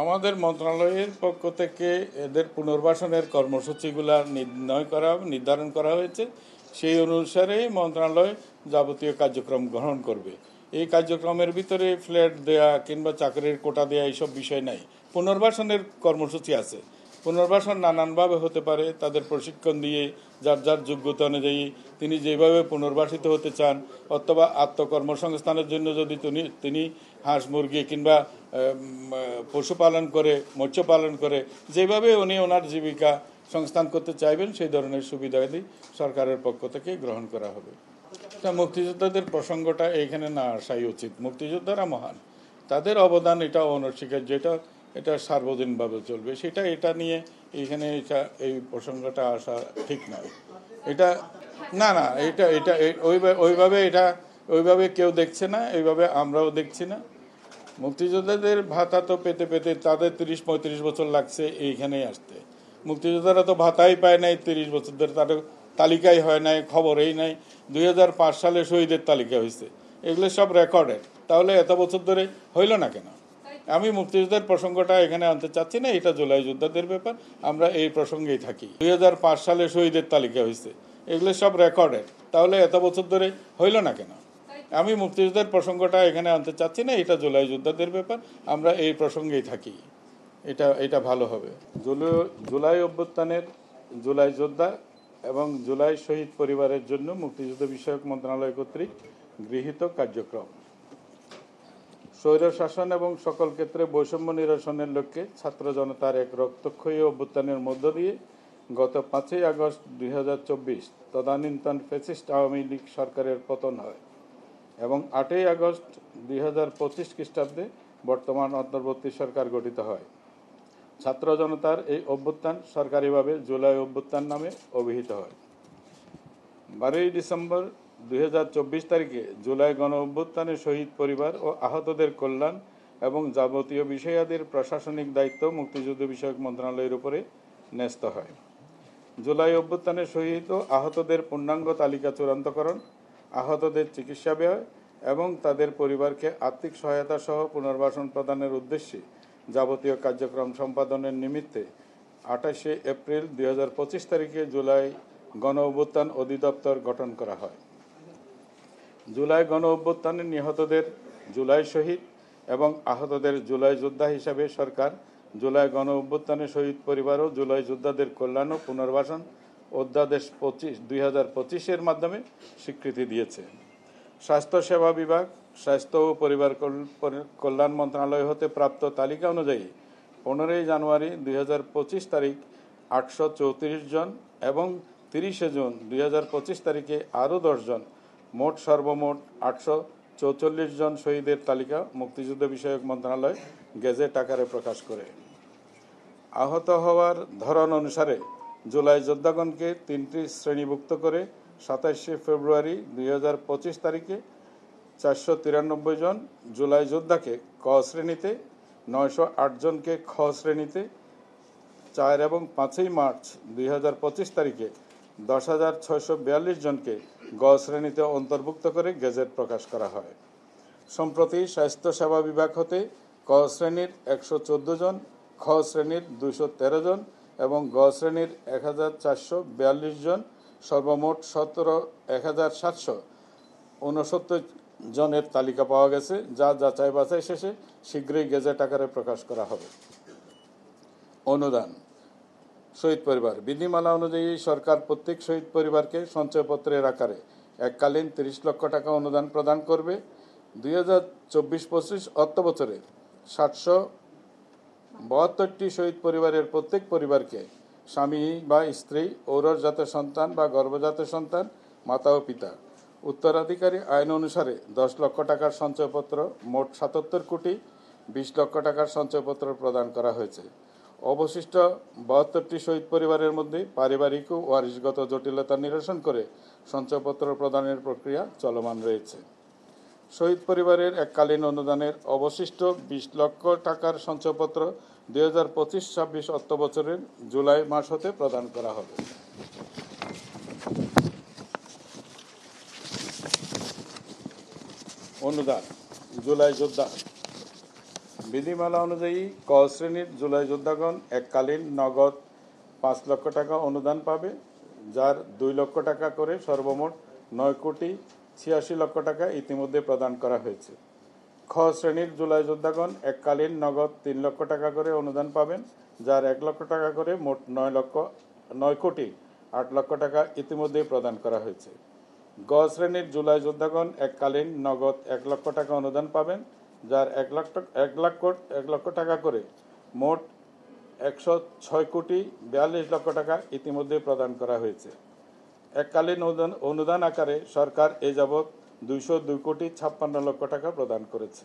আমাদের মন্ত্রণালয়ের পক্ষ থেকে এদের পুনর্বাসনের কর্মসূচিগুলো নির্ধারণ করা হয়েছে। সেই অনুসারে মন্ত্রণালয় যাবতীয় কার্যক্রম গ্রহণ করবে। এই কার্যক্রমের ভিতরে ফ্ল্যাট দেয়া কিংবা চাকরির কোটা দেয়া এইসব বিষয় নাই। পুনর্বাসনের কর্মসূচি আছে। পুনর্বাসন নানানভাবে হতে পারে, তাদের প্রশিক্ষণ দিয়ে যার যার যোগ্যতা অনুযায়ী তিনি যেভাবে পুনর্বাসিত হতে চান, অথবা আত্মকর্মসংস্থানের জন্য যদি তিনি হাঁস মুরগি কিংবা পশুপালন করে, মৎস্য পালন করে যেভাবে উনি ওনার জীবিকা সংস্থান করতে চাইবেন সেই ধরনের সুবিধাদি সরকারের পক্ষ থেকে গ্রহণ করা হবে। মুক্তিযোদ্ধাদের প্রসঙ্গটা এইখানে না আসাই উচিত। মুক্তিযোদ্ধারা মহান, তাদের অবদান এটা অনস্বীকার্য, এটা সার্বজনীনভাবে চলবে। এটা নিয়ে এইখানে এই প্রসঙ্গটা আসা ঠিক নয়। এটা ওইভাবে কেউ দেখছে না, এইভাবে আমরাও দেখছি না। মুক্তিযোদ্ধাদের ভাতা তো পেতে পেতে তাদের 30-35 বছর লাগছে এইখানেই আসতে। মুক্তিযোদ্ধারা তো ভাতাই পায় নাই 30 বছর ধরে, তাদের তালিকাই হয় নাই, খবরেই নাই। 2005 সালে শহীদের তালিকা হয়েছে, এগুলো সব রেকর্ডের। তাহলে এত বছর ধরে হইল না কেন? আমি মুক্তিযুদ্ধের প্রসঙ্গটা এখানে আনতে চাচ্ছি না, এটা জুলাই যোদ্ধাদের ব্যাপার, আমরা এই প্রসঙ্গেই থাকি। 2005 সালে শহীদের তালিকা হয়েছে, এগুলো সব রেকর্ডের। তাহলে এত বছর ধরে হইল না কেন? আমি মুক্তিযুদ্ধের প্রসঙ্গটা এখানে আনতে চাচ্ছি না, এটা জুলাই যোদ্ধাদের ব্যাপার, আমরা এই প্রসঙ্গেই থাকি। এটা ভালো হবে। জুলাই অভ্যুত্থানের জুলাই যোদ্ধা এবং জুলাই শহীদ পরিবারের জন্য মুক্তিযুদ্ধ বিষয়ক মন্ত্রণালয় কর্তৃক গৃহীত কার্যক্রম। স্বৈরশাসন এবং সকল ক্ষেত্রে বৈষম্য নিরসনের লক্ষ্যে ছাত্র জনতার এক রক্তক্ষয়ী অভ্যুত্থানের মধ্য দিয়ে গত 5ই আগস্ট 2024 তদানীন্তন ফ্যাসিস্ট আওয়ামী লীগ সরকারের পতন হয় এবং 8ই আগস্ট 2025 খ্রিস্টাব্দে বর্তমান অন্তর্বর্তী সরকার গঠিত হয়। ছাত্র জনতার এই অভ্যুত্থান সরকারিভাবে জুলাই অভ্যুত্থান নামে অভিহিত হয়। 12ই ডিসেম্বর 2024 তারিখে জুলাই গণ অভ্যুত্থানে শহীদ পরিবার ও আহতদের কল্যাণ এবং যাবতীয় বিষয়াদির প্রশাসনিক দায়িত্ব মুক্তিযুদ্ধ বিষয়ক মন্ত্রণালয়ের উপরে ন্যস্ত হয়। জুলাই অভ্যুত্থানে শহীদ ও আহতদের পূর্ণাঙ্গ তালিকা চূড়ান্তকরণ, আহতদের চিকিৎসা ব্যয় এবং তাদের পরিবারকে আর্থিক সহায়তা সহ পুনর্বাসন প্রদানের উদ্দেশ্যে যাবতীয় কার্যক্রম সম্পাদনের নিমিত্তে 28শে এপ্রিল 2025 তারিখে জুলাই গণ অভ্যুত্থান অধিদপ্তর গঠন করা হয়। জুলাই গণ অভ্যুত্থানে নিহতদের জুলাই শহীদ এবং আহতদের জুলাই যোদ্ধা হিসাবে সরকার জুলাই গণ অভ্যুত্থানে শহীদ পরিবার ও জুলাই যোদ্ধাদের কল্যাণ ও পুনর্বাসন অধ্যাদেশ 2025-এর মাধ্যমে স্বীকৃতি দিয়েছে। স্বাস্থ্য সেবা বিভাগ, স্বাস্থ্য ও পরিবার কল্যাণ মন্ত্রণালয় হতে প্রাপ্ত তালিকা অনুযায়ী 15ই জানুয়ারি 2025 তারিখ 834 জন এবং 30শে জুন 2025 তারিখে আরও 10 জন, মোট সর্বমোট 844 জন শহীদের তালিকা মুক্তিযুদ্ধ বিষয়ক মন্ত্রণালয় গেজেট আকারে প্রকাশ করে। আহত হওয়ার ধরন অনুসারে জুলাই যোদ্ধাগণকে 3টি শ্রেণীভুক্ত করে 27শে ফেব্রুয়ারি 2025 তারিখে 493 জন জুলাই যোদ্ধাকে ক শ্রেণীতে, 908 জনকে খ শ্রেণীতে, 4 এবং 5ই মার্চ 2025 তারিখে 10,642 জনকে গ শ্রেণীতে অন্তর্ভুক্ত করে গেজেট প্রকাশ করা হয়। সম্প্রতি স্বাস্থ্য সেবা বিভাগ হতে ক শ্রেণীর 114 জন, খ শ্রেণীর 213 জন এবং গ শ্রেণীর 1,442 জন, সর্বমোট 1,769 জনের তালিকা পাওয়া গেছে, যা যাচাই বাছাই শেষে শীঘ্রই গেজেট আকারে প্রকাশ করা হবে। অনুদান। শহীদ পরিবার বিধিমালা অনুযায়ী সরকার প্রত্যেক শহীদ পরিবারকে সঞ্চয়পত্রের আকারে এককালীন 30 লক্ষ টাকা অনুদান প্রদান করবে। 2024-25 অর্থ বছরে 772টি শহীদ পরিবারের প্রত্যেক পরিবারকে স্বামী বা স্ত্রী, ঔরসজাত সন্তান বা গর্ভজাত সন্তান, মাতা ও পিতা, উত্তরাধিকারী আইন অনুসারে 10 লক্ষ টাকার সঞ্চয়পত্র, মোট 77 কোটি 20 লক্ষ টাকার সঞ্চয়পত্র প্রদান করা হয়েছে। অবশিষ্ট 72টি শহীদ পরিবারের মধ্যে পারিবারিক ও ওয়ারিশগত জটিলতা নিরসন করে সঞ্চয়পত্র প্রদানের প্রক্রিয়া চলমান রয়েছে। শহীদ পরিবারের এককালীন অনুদানের অবশিষ্ট 20 লক্ষ টাকার সঞ্চয়পত্র 2025-26 অর্থ বছরের জুলাই মাস হতে প্রদান করা হবে। অনুদান। জুলাই যোদ্ধা বিধিমালা অনুযায়ী ক শ্রেণীর জুলাই যোদ্ধাগণ এককালীন নগদ 5 লক্ষ টাকা অনুদান পাবে, যার 2 লক্ষ টাকা করে সর্বমোট 9,86,00,000 টাকা ইতিমধ্যে প্রদান করা হয়েছে। খ শ্রেণীর জুলাই যোদ্ধাগণ এককালীন নগদ 3 লক্ষ টাকা করে অনুদান পাবেন, যার 1 লক্ষ টাকা করে মোট 9,08,00,000 টাকা ইতিমধ্যে প্রদান করা হয়েছে। গ শ্রেণীর জুলাই যোদ্ধাগণ এককালীন নগদ 1 লক্ষ টাকা অনুদান পাবেন, যার 1 লক্ষ টাকা করে মোট 106,42,00,000 টাকা ইতিমধ্যে প্রদান করা হয়েছে। এককালীন অনুদান আকারে সরকার এ যাবৎ 202,56,00,000 টাকা প্রদান করেছে।